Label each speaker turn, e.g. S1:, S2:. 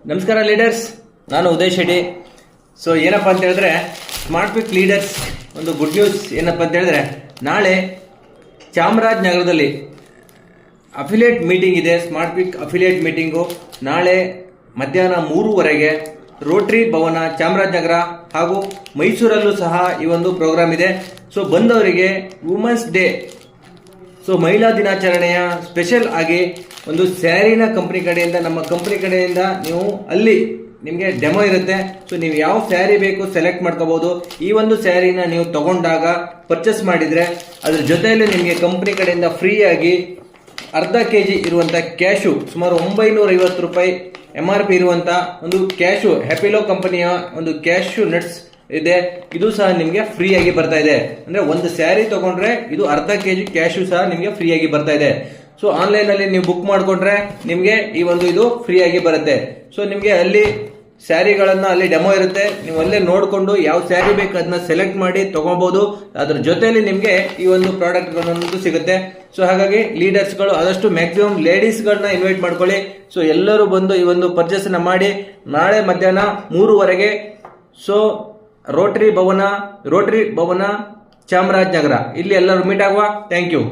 S1: ನಮಸ್ಕಾರ ಲೀಡರ್ಸ್, ನಾನು ಉದಯ್ ಶೆಟ್ಟಿ. ಸೊ ಏನಪ್ಪ ಅಂತ ಹೇಳಿದ್ರೆ, ಸ್ಮಾರ್ಟ್ ಪಿಕ್ ಲೀಡರ್ಸ್ ಒಂದು ಗುಡ್ ನ್ಯೂಸ್ ಏನಪ್ಪ ಅಂತ ಹೇಳಿದ್ರೆ, ನಾಳೆ ಚಾಮರಾಜನಗರದಲ್ಲಿ ಅಫಿಲಿಯೇಟ್ ಮೀಟಿಂಗ್ ಇದೆ. ಸ್ಮಾರ್ಟ್ ಪಿಕ್ ಅಫಿಲಿಯೇಟ್ ಮೀಟಿಂಗು ನಾಳೆ ಮಧ್ಯಾಹ್ನ 3:30 ರೋಟರಿ ಭವನ ಚಾಮರಾಜನಗರ ಹಾಗೂ ಮೈಸೂರಲ್ಲೂ ಸಹ ಈ ಒಂದು ಪ್ರೋಗ್ರಾಮ್ ಇದೆ. ಸೊ ಬಂದವರಿಗೆ ವುಮೆನ್ಸ್ ಡೇ, ಸೊ ಮಹಿಳಾ ದಿನಾಚರಣೆಯ ಸ್ಪೆಷಲ್ ಆಗಿ ಒಂದು ಸ್ಯಾರಿನ ಕಂಪ್ನಿ ಕಡೆಯಿಂದ, ನಮ್ಮ ಕಂಪ್ನಿ ಕಡೆಯಿಂದ ನೀವು ಅಲ್ಲಿ ನಿಮಗೆ ಡೆಮೋ ಇರುತ್ತೆ. ಸೊ ನೀವು ಯಾವ ಸ್ಯಾರಿ ಬೇಕು ಸೆಲೆಕ್ಟ್ ಮಾಡ್ಕೋಬಹುದು. ಈ ಒಂದು ಸ್ಯಾರಿನ ನೀವು ತಗೊಂಡಾಗ ಪರ್ಚೇಸ್ ಮಾಡಿದ್ರೆ ಅದ್ರ ಜೊತೆಯಲ್ಲಿ ನಿಮಗೆ ಕಂಪ್ನಿ ಕಡೆಯಿಂದ ಫ್ರೀ ಆಗಿ ಅರ್ಧ kg ಇರುವಂತ ಕ್ಯಾಶು, ಸುಮಾರು 950 ರೂಪಾಯಿ MRP ಇರುವಂತ ಒಂದು ಕ್ಯಾಶು, ಹ್ಯಾಪಿಲೋ ಕಂಪನಿಯ ಒಂದು ಕ್ಯಾಶು ನಟ್ಸ್ ಇದೆ. ಇದು ಸಹ ನಿಮಗೆ ಫ್ರೀ ಆಗಿ ಬರ್ತಾ ಇದೆ. ಅಂದ್ರೆ ಒಂದು ಸ್ಯಾರಿ ತಗೊಂಡ್ರೆ ಇದು ಅರ್ಧ kg ಕ್ಯಾಶು ಸಹ ನಿಮಗೆ ಫ್ರೀ ಆಗಿ ಬರ್ತಾ ಇದೆ. ಸೊ ಆನ್ಲೈನ್ ಅಲ್ಲಿ ನೀವು ಬುಕ್ ಮಾಡ್ಕೊಂಡ್ರೆ ನಿಮಗೆ ಈ ಒಂದು ಇದು ಫ್ರೀ ಆಗಿ ಬರುತ್ತೆ. ಸೊ ನಿಮಗೆ ಅಲ್ಲಿ ಸ್ಯಾರಿಗಳನ್ನ ಅಲ್ಲಿ ಡೆಮೋ ಇರುತ್ತೆ, ನೀವು ಅಲ್ಲೇ ನೋಡಿಕೊಂಡು ಯಾವ ಸ್ಯಾರಿ ಬೇಕು ಅದನ್ನ ಸೆಲೆಕ್ಟ್ ಮಾಡಿ ತಗೋಬಹುದು. ಅದ್ರ ಜೊತೆಯಲ್ಲಿ ನಿಮಗೆ ಈ ಒಂದು ಪ್ರಾಡಕ್ಟ್ ಸಿಗುತ್ತೆ. ಸೊ ಹಾಗಾಗಿ ಲೀಡರ್ಸ್ಗಳು ಆದಷ್ಟು ಮ್ಯಾಕ್ಸಿಮಮ್ ಲೇಡೀಸ್ಗಳನ್ನ ಇನ್ವೈಟ್ ಮಾಡ್ಕೊಳ್ಳಿ. ಸೊ ಎಲ್ಲರೂ ಬಂದು ಈ ಒಂದು ಪರ್ಚೇಸ್ ಮಾಡಿ ನಾಳೆ ಮಧ್ಯಾಹ್ನ 3:30 ಸೊ ರೋಟರಿ ಭವನ ಚಾಮರಾಜನಗರ ಇಲ್ಲಿ ಎಲ್ಲರೂ ಮೀಟ್ ಆಗುವ. Thank you.